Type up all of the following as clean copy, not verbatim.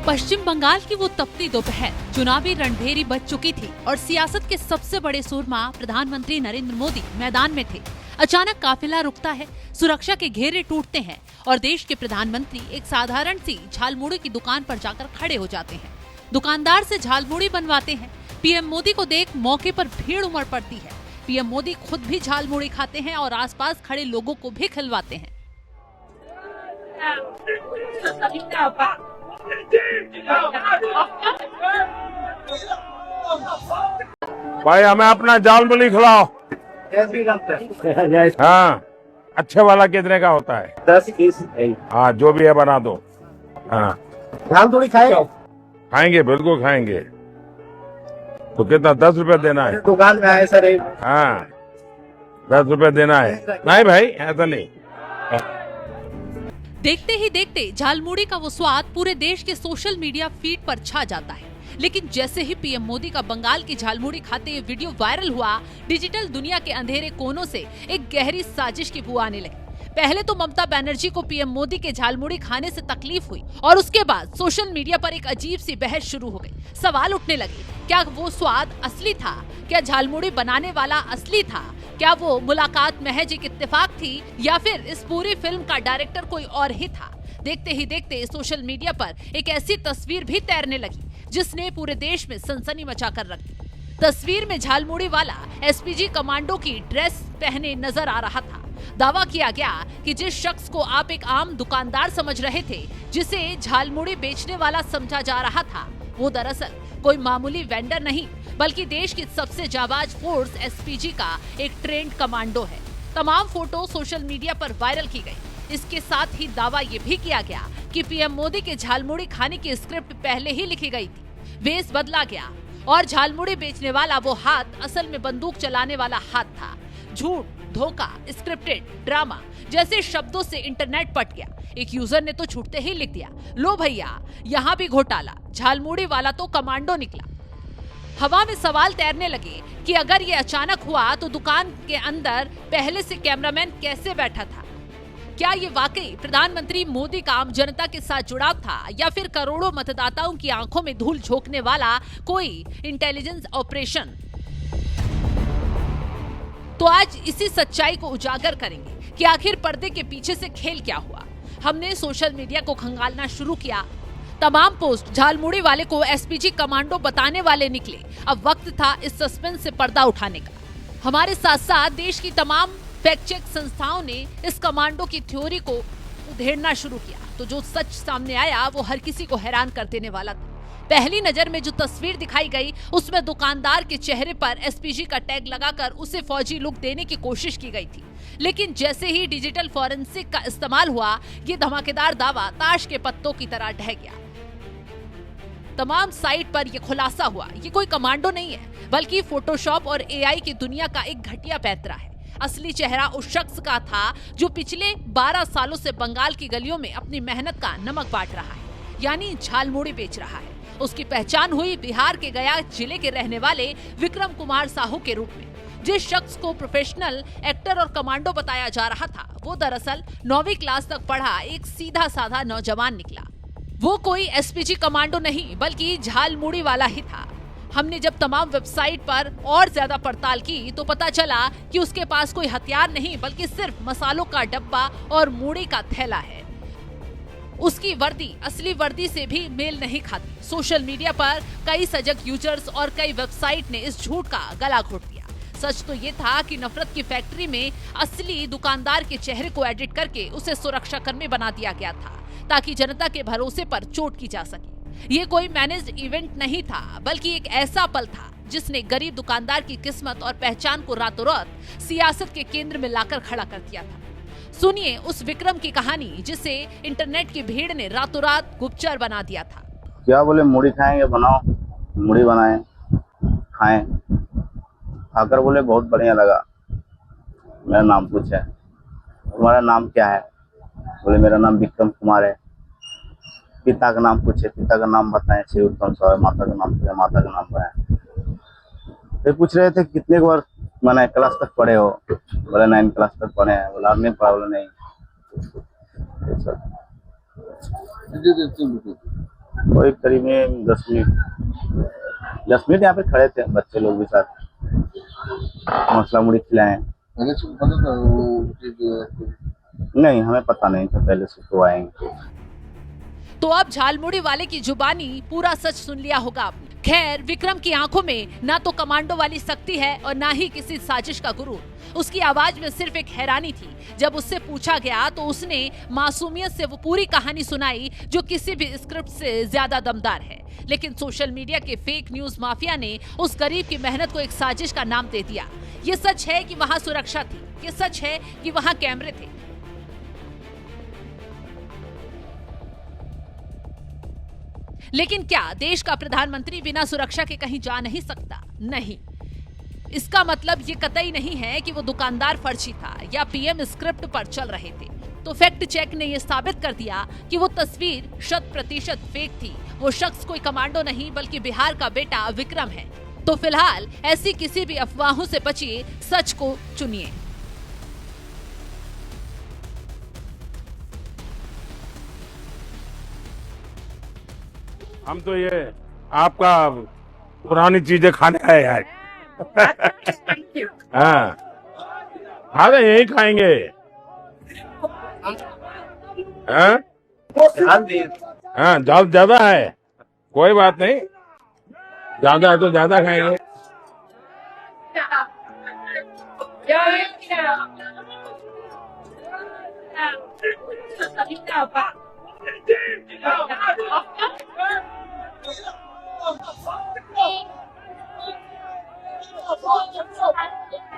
पश्चिम बंगाल की वो तपती दोपहर चुनावी रणभेरी बज चुकी थी और सियासत के सबसे बड़े सूरमा प्रधानमंत्री नरेंद्र मोदी मैदान में थे। अचानक काफिला रुकता है, सुरक्षा के घेरे टूटते हैं और देश के प्रधानमंत्री एक साधारण सी झालमुड़ी की दुकान पर जाकर खड़े हो जाते हैं। दुकानदार से झालमुड़ी बनवाते हैं। पीएम मोदी को देख मौके पर भीड़ उमड़ पड़ती है। पीएम मोदी खुद भी झालमुड़ी खाते हैं और आसपास खड़े लोगों को भी खिलवाते हैं। भाई हमें अपना झालमुड़ी खिलाओ। हाँ, अच्छे वाला कितने का होता है? 10 पीस। हाँ, जो भी है बना दो। हाँ, झालमुड़ी खाएगा? खाएंगे, बिल्कुल खाएंगे। तो कितना 10 रुपए देना है? दुकान में आए सर। हाँ, 10 रुपए देना है। नहीं भाई, ऐसा नहीं। देखते ही देखते झालमुड़ी का वो स्वाद पूरे देश के सोशल मीडिया फीड पर छा जाता है। लेकिन जैसे ही पीएम मोदी का बंगाल की झालमुड़ी खाते ये वीडियो वायरल हुआ, डिजिटल दुनिया के अंधेरे कोनों से एक गहरी साजिश की बू आने लगी। पहले तो ममता बनर्जी को पीएम मोदी के झालमुड़ी खाने से तकलीफ हुई और उसके बाद सोशल मीडिया पर एक अजीब सी बहस शुरू हो गई। सवाल उठने लगे, क्या वो स्वाद असली था? क्या झालमुड़ी बनाने वाला असली था? क्या वो मुलाकात महज एक इत्तेफाक थी या फिर इस पूरी फिल्म का डायरेक्टर कोई और ही था? देखते ही देखते सोशल मीडिया पर एक ऐसी तस्वीर भी तैरने लगी जिसने पूरे देश में सनसनी मचाकर रख दी। तस्वीर में झालमुड़ी वाला एसपीजी कमांडो की ड्रेस पहने नजर आ रहा था। दावा किया गया कि जिस शख्स को आप एक आम दुकानदार समझ रहे थे, जिसे झालमुड़ी बेचने वाला समझा जा रहा था, वो दरअसल कोई मामूली वेंडर नहीं बल्कि देश की सबसे जाबाज फोर्स एसपीजी का एक ट्रेंड कमांडो है। तमाम फोटो सोशल मीडिया पर वायरल की गई। इसके साथ ही दावा ये भी किया गया कि पीएम मोदी के झालमुड़ी खाने की स्क्रिप्ट पहले ही लिखी गई थी। वेश बदला गया और झालमुड़ी बेचने वाला वो हाथ असल में बंदूक चलाने वाला हाथ था। झूठ, धोखा, स्क्रिप्टेड, ड्रामा जैसे शब्दों से इंटरनेट पट गया। एक यूजर ने तो छूटते ही लिख दिया, लो भैया यहाँ भी घोटाला, झालमुड़ी वाला तो कमांडो निकला। हवा में सवाल तैरने लगे कि अगर ये अचानक हुआ तो दुकान के अंदर पहले से कैमरामैन कैसे बैठा था? क्या ये वाकई प्रधानमंत्री मोदी का आम जनता के साथ जुड़ाव था या फिर करोड़ों मतदाताओं की आंखों में धूल झोंकने वाला कोई इंटेलिजेंस ऑपरेशन? तो आज इसी सच्चाई को उजागर करेंगे कि आखिर पर्दे के पीछे से खेल क्या हुआ। हमने सोशल मीडिया को खंगालना शुरू किया। तमाम पोस्ट झालमुड़ी वाले को एसपीजी कमांडो बताने वाले निकले। अब वक्त था इस सस्पेंस से पर्दा उठाने का। हमारे साथ साथ देश की तमाम फैक्ट चेक संस्थाओं ने इस कमांडो की थ्योरी को उधेड़ना शुरू किया, तो जो सच सामने आया वो हर किसी को हैरान कर देने वाला था। पहली नजर में जो तस्वीर दिखाई गई उसमें दुकानदार के चेहरे पर एसपीजी का टैग लगाकर उसे फौजी लुक देने की कोशिश की गई थी। लेकिन जैसे ही डिजिटल फॉरेंसिक का इस्तेमाल हुआ, ये धमाकेदार दावा ताश के पत्तों की तरह ढह गया। तमाम साइट पर यह खुलासा हुआ, ये कोई कमांडो नहीं है बल्कि फोटोशॉप और एआई की दुनिया का एक घटिया पैंतरा है। असली चेहरा उस शख्स का था जो पिछले 12 सालों से बंगाल की गलियों में अपनी मेहनत का नमक बांट रहा है, यानी झालमुड़ी बेच रहा है। उसकी पहचान हुई बिहार के गया जिले के रहने वाले विक्रम कुमार साहू के रूप में। जिस शख्स को प्रोफेशनल एक्टर और कमांडो बताया जा रहा था, वो दरअसल 9वीं क्लास तक पढ़ा एक सीधा साधा नौजवान निकला। वो कोई एसपीजी कमांडो नहीं बल्कि झालमुड़ी वाला ही था। हमने जब तमाम वेबसाइट पर और ज्यादा पड़ताल की तो पता चला कि उसके पास कोई हथियार नहीं बल्कि सिर्फ मसालों का डब्बा और मूड़ी का थैला है। उसकी वर्दी असली वर्दी से भी मेल नहीं खाती। सोशल मीडिया पर कई सजग यूजर्स और कई वेबसाइट ने इस झूठ का गला घोट दिया। सच तो ये था कि नफरत की फैक्ट्री में असली दुकानदार के चेहरे को एडिट करके उसे सुरक्षा कर्मी बना दिया गया था ताकि जनता के भरोसे पर चोट की जा सके। ये कोई मैनेज्ड इवेंट नहीं था बल्कि एक ऐसा पल था जिसने गरीब दुकानदार की किस्मत और पहचान को रातों रात सियासत के केंद्र में लाकर खड़ा कर दिया था। सुनिए उस विक्रम की कहानी जिसे इंटरनेट की भीड़ ने रातों रात गुप्तचर बना दिया था। क्या बोले, मुड़ी खाएंगे, बनाओ, मुड़ी बनाए, खाएं। खाकर बोले बहुत बढ़िया लगा। मेरा नाम पूछा, तुम्हारा नाम क्या है? बोले मेरा नाम विक्रम कुमार है। पिता का नाम पूछे, पिता का नाम बताएं, श्री उत्तम साहब। माता का नाम पूछे, माता का नाम बताएं। फिर पूछ रहे थे कितने बार मैंने क्लास तक पढ़े हो? बोले 9 क्लास तक पढ़े हैं। बोला नहीं पढ़ा? बोले नहीं। कोई करीब में 10 मिनट यहाँ पे खड़े थे, बच्चे लोग भी साथ मसला मुड़ी खिलाए। नहीं, हमें पता नहीं था पहले से, तो आएंगे। तो अब झालमुड़ी वाले की जुबानी पूरा सच सुन लिया होगा आपने। खैर, विक्रम की आंखों में ना तो कमांडो वाली सख्ती है और ना ही किसी साजिश का गुरूर। उसकी आवाज में सिर्फ एक हैरानी थी। जब उससे पूछा गया तो उसने मासूमियत से वो पूरी कहानी सुनाई जो किसी भी स्क्रिप्ट से ज्यादा दमदार है। लेकिन सोशल मीडिया के फेक न्यूज माफिया ने उस गरीब की मेहनत को एक साजिश का नाम दे दिया। ये सच है कि वहाँ सुरक्षा थी, ये सच है कि वहाँ कैमरे थे। लेकिन क्या देश का प्रधानमंत्री बिना सुरक्षा के कहीं जा नहीं सकता? नहीं। इसका मतलब ये कतई नहीं है कि वो दुकानदार फर्जी था या पीएम स्क्रिप्ट पर चल रहे थे। तो फैक्ट चेक ने यह साबित कर दिया कि वो तस्वीर 100% फेक थी। वो शख्स कोई कमांडो नहीं बल्कि बिहार का बेटा विक्रम है। तो फिलहाल ऐसी किसी भी अफवाहों से बचिए, सच को चुनिए। हम तो ये आपका पुरानी चीजें खाने आए यार। हाँ, खाते यही खाएंगे। हाँ, हाँ, ज्यादा है, कोई बात नहीं, ज्यादा है तो ज्यादा खाएंगे।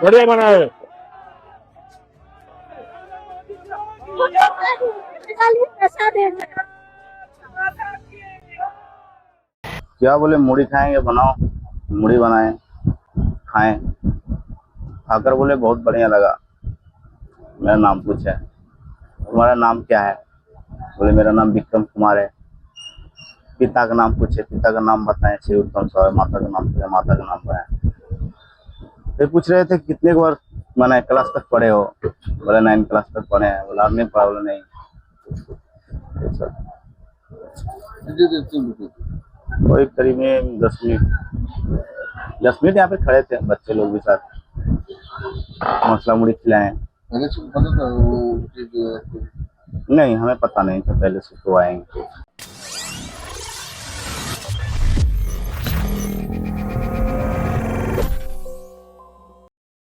बढ़िया बनाए। क्या बोले, मुड़ी खाएंगे, बनाओ, मुड़ी बनाए, खाएं। खाकर बोले बहुत बढ़िया लगा। मेरा नाम पूछा, तुम्हारा नाम क्या है? बोले मेरा नाम विक्रम कुमार है। पिता का नाम पूछे, पिता का नाम बताएं, श्री उत्तम साहब। माता का नाम पूछे, माता का नाम बताएं। फिर पूछ रहे थे कितने बार मैंने क्लास तक पढ़े हो? बोले 9 क्लास तक पढ़े हैं। बोला नहीं पढ़ा? बोले नहीं। कोई करीब में 10 मिनट यहाँ पे खड़े थे, बच्चे लोग भी साथ मसला मुड़ी खिलाए। नहीं, हमें पता नहीं था पहले से, तो आएंगे।